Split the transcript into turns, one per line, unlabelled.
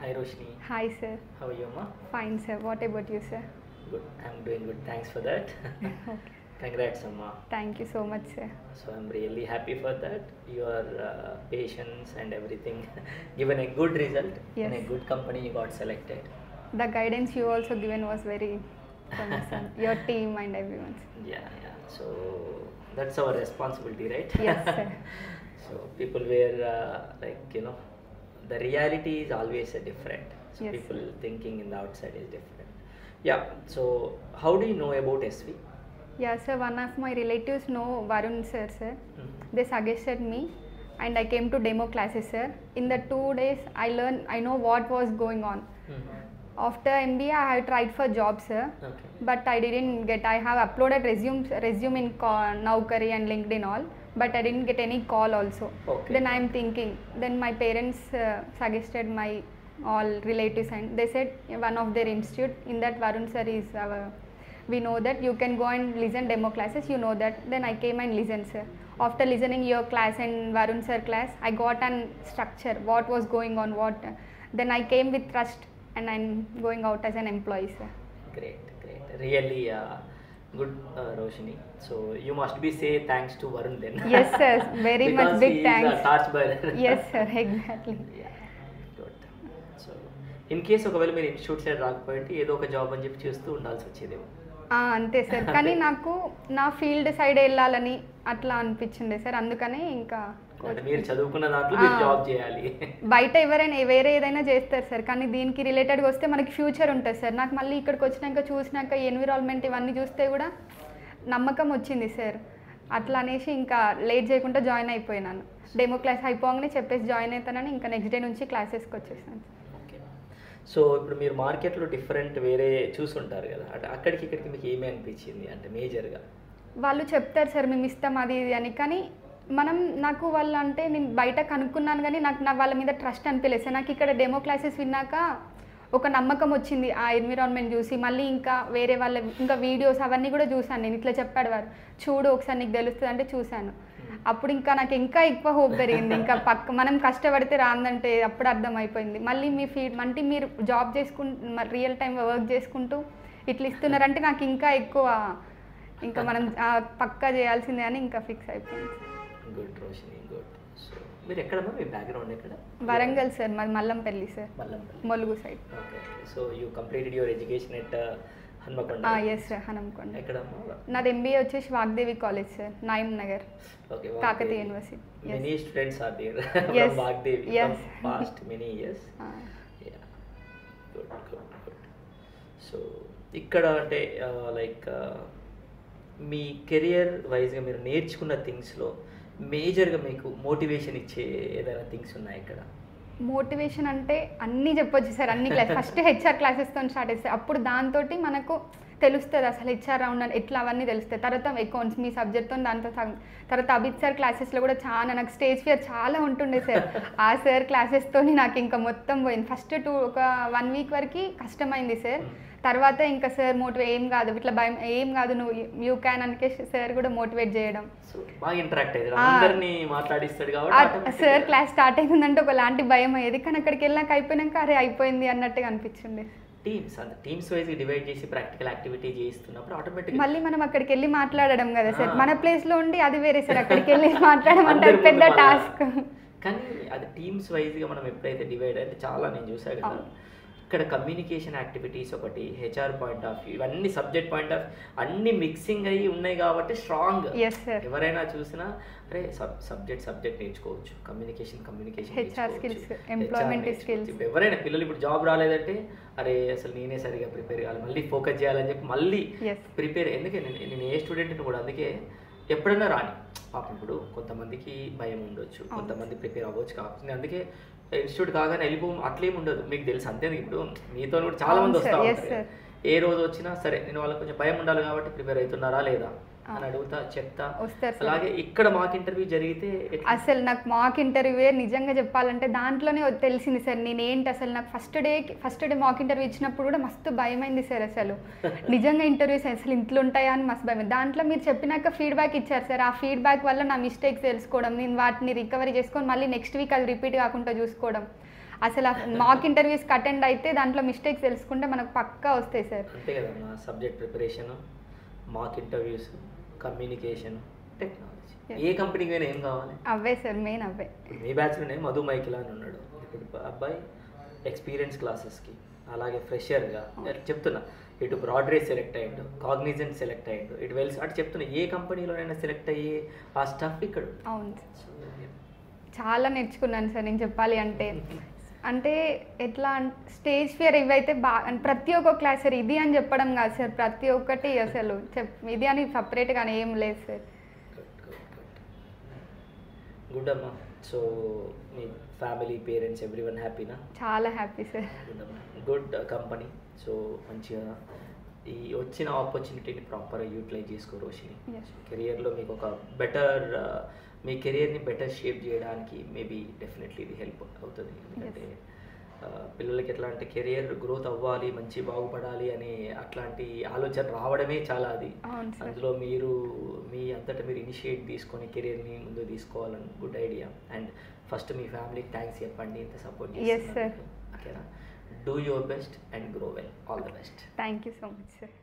Hi Roshni.
Hi sir.
How are you, Ma?
Fine sir. What about you sir?
Good. I'm doing good. Thanks for that.
Okay.
Congrats, Amma.
Thank you so much sir.
So I'm really happy for that. Your patience and everything given a good result in a
Yes.
good company. You got selected.
The guidance you also given was very promising. Your team and everyone's.
Yeah, yeah. So that's our responsibility, right?
Yes sir.
So people were the reality is always a different. So
Yes,
people
sir.
thinking in the outside is different. Yeah. So how do you know about SV?
Yeah sir. One of my relatives know Varun sir sir.
Mhm.
They suggested me, and I came to demo classes sir. In the 2 days I know what was going on.
Mhm.
After MBA I have tried for jobs sir.
Okay.
But I didn't get. I have uploaded resume in Naukri and LinkedIn all, but I didn't get any call also.
Okay.
Then I am thinking. Then my parents suggested my all relatives, and they said one of their institute in that Varun sir is our. We know that you can go and listen demo classes. You know that. Then I came and listened sir. After listening your class and Varun sir class, I got an structure. What was going on? What? Then I came with trust, and I'm going out as an employee sir.
Great, great. Really good, Roshni. So you must be say thanks to Varun then.
Yes, sir. Very much
Because
big
he is
thanks.
a torchbearer.
Yes, sir. Exactly.
Yeah, good. So in case ఒకవేళ మీరు institute side రాకపోయింటే ఏదో ఒక job అని చెప్పి చేస్తూ ఉండాల్సి వచ్చేదేమో.
అంతే sir. కానీ నాకు నా ఫీల్డ్ సైడ్ వెళ్ళాలని అట్లా అనిపించింది సార్. అందుకనే ఇంకా
అంటే మీరు చదువుకున్న దాంట్లో మీరు జాబ్ చేయాలి.
బయట ఎవరైనా వేరే ఏదైనా చేస్తారు సార్, కానీ దీనికి రిలేటెడ్గా వస్తే మనకి ఫ్యూచర్ ఉంటుంది సార్. నాకు మళ్ళీ ఇక్కడికి వచ్చినాక చూసినాక ఎన్విరాన్మెంట్ ఇవన్నీ చూస్తే కూడా నమ్మకం వచ్చింది సార్. అట్లా అనేసి ఇంకా లేట్ చేయకుండా జాయిన్ అయిపోయినాను. డెమో క్లాస్ అయిపోగానే చెప్పేసి జాయిన్ అవుతానని ఇంకా నెక్స్ట్ డే నుంచి క్లాసెస్కి వచ్చేసాను.
ఓకే. సో ఇప్పుడు మీరు మార్కెట్లో డిఫరెంట్ వేరే చూసుంటారు కదా, అంటే అక్కడికి ఇక్కడికి మీకు ఏమీ అనిపించింది అంటే మేజర్గా?
వాళ్ళు చెప్తారు సార్ మేము ఇస్తాం అది ఇది అని, కానీ నాకు వాళ్ళు అంటే నేను బయట కనుక్కున్నాను కానీ నాకు వాళ్ళ మీద ట్రస్ట్ అనిపించలేదు సార్. నాకు ఇక్కడ డెమో క్లాసెస్ విన్నాక ఒక నమ్మకం వచ్చింది ఆ ఎన్విరాన్మెంట్ చూసి. మళ్ళీ ఇంకా వేరే వాళ్ళ ఇంకా వీడియోస్ అవన్నీ కూడా చూశాను నేను. ఇట్లా చెప్పాడు వారు, చూడు ఒకసారి నీకు తెలుస్తుంది అంటే చూశాను. అప్పుడు ఇంకా నాకు ఇంకా ఎక్కువ హోప్ పెరిగింది. ఇంకా మనం కష్టపడితే రాందంటే అప్పుడు అర్థమైపోయింది. మళ్ళీ మీ అంటే మీరు జాబ్ చేసుకుంటూ రియల్ టైం వర్క్ చేసుకుంటూ ఇట్లా ఇస్తున్నారంటే నాకు ఇంకా ఎక్కువ ఇంకా మనం పక్కా చేయాల్సిందే అని ఇంకా ఫిక్స్ అయిపోయింది.
Good Roshini, good. సో మీరు ఎక్కడమ్మా, మీ బ్యాక్గ్రౌండ్ ఎక్కడ?
వరంగల్ సార్, మాది Mallampalli sir,
Mallampalli,
Mulugu side.
Okay. So you completed your education at Hanamkonda?
Yes sir, Hanamkonda.
ఎక్కడమ్మా?
నాది ఎంబీఏ వచ్చేసి Vagdevi college sir, Nayeem Nagar,
okay.
Kakatiya university.
Many students are there
Yes.
from Vagdevi
Yes.
from past many years. Yeah, good, good, good. So ఇక్కడ అంటే like మీ career వైజ్గా మీరు నేర్చుకున్న థింగ్స్లో మేజర్గా మీకు మోటివేషన్ ఇచ్చే ఏదైనా థింగ్స్ ఉన్నాయి ఇక్కడ?
మోటివేషన్ అంటే అన్నీ చెప్పొచ్చు సార్, అన్ని క్లాస్. ఫస్ట్ హెచ్ఆర్ క్లాసెస్తో స్టార్ట్ చేస్తాయి. అప్పుడు దాంతో మనకు తెలుస్తుంది అసలు హెచ్ఆర్ రౌండ్ అని ఎట్లా అవన్నీ తెలుస్తాయి. తర్వాత అకౌంట్స్ మీ సబ్జెక్ట్తో దాంతో తర్వాత అభిత్ సార్ క్లాసెస్లో కూడా చాలా నాకు స్టేజ్ ఫియర్ చాలా ఉంటుండే సార్. ఆ సార్ క్లాసెస్తో నాకు ఇంకా మొత్తం పోయింది. ఫస్ట్ ఒక 1 వీక్ వరకు కష్టమైంది సార్. తర్వాత ఇంకా సార్ ఏం కాదు ఇట్లా భయం ఏం కాదు నువ్వు యూ క్యాన్ అనుకే సార్ కూడా మోటివేట్ చేయడం.
బాగా ఇంటరాక్ట్ అయ్యారు, అందరినీ మాట్లాడిస్తాడు కాబట్టి
సార్ క్లాస్ స్టార్ట్ అయిందంటే ఒకలాంటి భయం అయ్యేది, కానీ అక్కడికి వెళ్ళాక అయిపోయినాక అరే అయిపోయింది అన్నట్టుగా అనిపించింది.
టీమ్స్ వైజ్ డివైడ్ చేసి ప్రాక్టికల్ యాక్టివిటీ చేస్తున్నప్పుడు ఆటోమేటిక్
మళ్ళీ మనం అక్కడికి వెళ్ళి మాట్లాడడం కదా సార్, మన ప్లేస్ లో ఉండి అది వేరే సార్. అక్కడికి వెళ్ళి మాట్లాడడం అంటే అది పెద్ద టాస్క్.
కానీ అది టీమ్స్ వైజ్గా మనం ఎప్పుడైతే డివైడ్ అయితే చాలా నేను చూసాను కదా, ఇక్కడ కమ్యూనికేషన్ యాక్టివిటీస్ ఒకటి, హెచ్ఆర్ పాయింట్ ఆఫ్ వ్యూ, ఇవన్నీ సబ్జెక్ట్ పాయింట్ ఆఫ్ అన్ని మిక్సింగ్ అయ్యి ఉన్నాయి కాబట్టి స్ట్రాంగ్. ఎవరైనా చూసినా అరే సబ్జెక్ట్ నేర్చుకోవచ్చు, communication
HR skills, employment skills.
ఎవరైనా పిల్లలు ఇప్పుడు జాబ్ రాలేదంటే అరే అసలు నేనే సరిగా ప్రిపేర్ కావాలి, మళ్ళీ ఫోకస్ చేయాలని చెప్పి మళ్ళీ ప్రిపేర్. ఎందుకంటే నేను ఏ స్టూడెంట్ని కూడా అందుకే ఎప్పుడైనా రాని పాపం. ఇప్పుడు కొంతమందికి భయం ఉండొచ్చు, కొంతమంది ప్రిపేర్ అవ్వచ్చు కాబట్టి అందుకే ఇన్స్టిట్యూట్ కాగానే వెళ్ళిపోం అట్లేం ఉండదు. మీకు తెలుసు అంతే. ఇప్పుడు మీతో కూడా చాలా మంది వస్తూ ఉంటారు. ఏ రోజు వచ్చినా సరే నేను వాళ్ళకి కొంచెం భయం ఉండాలి కాబట్టి ప్రిపేర్ అవుతున్నారా లేదా అని అడుగుతా, చెప్తా. అలాగే ఇక్కడ మాక్ ఇంటర్వ్యూ జరిగితే
అసలు నాకు మాక్ ఇంటర్వ్యూ నిజంగా చెప్పాలంటే దాంట్లోనే తెలిసింది సార్ నేనేంటి అసలు. నాకు ఫస్ట్ డే మాక్ ఇంటర్వ్యూ ఇచ్చినప్పుడు కూడా మస్తు భయమైంది సార్. అసలు నిజంగా ఇంటర్వ్యూస్ అసలు ఇంట్లో ఉంటాయా అని మస్తు భయం. దాంట్లో మీరు చెప్పినాక ఫీడ్బ్యాక్ ఇచ్చారు సార్. ఆ ఫీడ్బ్యాక్ వల్ల నా మిస్టేక్స్ తెలుసుకోవడం, నేను వాటిని రికవరీ చేసుకొని మళ్ళీ నెక్స్ట్ వీక్ అది రిపీట్ కాకుండా చూసుకోవడం, అసలు మాక్ ఇంటర్వ్యూస్కి అటెండ్ అయితే దాంట్లో మిస్టేక్స్ తెలుసుకుంటే మనకు పక్కా వస్తాయి సార్.
అంతే కదా, నా subject preparation, mock interviews, communication, technology. ఏ కంపెనీకి అయినా ఏం కావాలి?
అవే సార్, మెయిన్ అవే.
మీ బ్యాచ్లోనే మధు మైకిలా అని ఉన్నాడు. ఇప్పుడు అబ్బాయి ఎక్స్పీరియన్స్ క్లాసెస్కి, అలాగే ఫ్రెషర్గా చెప్తున్నా, ఇటు బ్రాడ్రేజ్ సెలెక్ట్ అయ్యాడు, కాగ్నిజెంట్ సెలెక్ట్ అయ్యాడు, ఇటు వెల్స్ అటు చెప్తున్నా, ఏ కంపెనీలోనైనా సెలెక్ట్ అయ్యి ఆ స్టఫ్ ఇక్కడ.
అవును చాలా నేర్చుకున్నాను సార్ నేను చెప్పాలి అంటే. అంటే ఎట్లా స్టేజ్ ఫియర్ ఇవైతే బాగా ప్రతి ఒక్క క్లాస్ సార్, ఇది అని చెప్పడం కాదు సార్, ప్రతి ఒక్కటి అసలు ఇది అని సపరేట్గా ఏం లేదు సార్.
గుడ్ అమ్మా. సో మీ ఫ్యామిలీ, పేరెంట్స్, ఎవ్రీవన్ హ్యాపీనా?
చాలా హ్యాపీ సార్.
గుడ్ అమ్మా, గుడ్ కంపెనీ. సో మంచిగా ఈ వచ్చిన ఆపర్చునిటీని ప్రాపర్గా యూటిలైజ్ చేసుకో రోషిని. కెరియర్లో మీకు ఒక బెటర్, మీ కెరియర్ని బెటర్ షేప్ చేయడానికి మేబీ డెఫినెట్లీ ఇది హెల్ప్ అవుతుంది. ఎందుకంటే పిల్లలకి ఎట్లా అంటే కెరియర్ గ్రోత్ అవ్వాలి, మంచి బాగుపడాలి అనే అట్లాంటి ఆలోచన రావడమే చాలా అది. అందులో మీరు మీ అంతటా మీరు ఇనిషియేట్ తీసుకొని కెరియర్ని ముందు తీసుకోవాలని గుడ్ ఐడియా. అండ్ ఫస్ట్ మీ ఫ్యామిలీకి థ్యాంక్స్ చెప్పండి, ఇంత సపోర్ట్ చేస్తున్నారు. ఓకేనా? Do your best and grow well. All the best.
Thank you so much sir.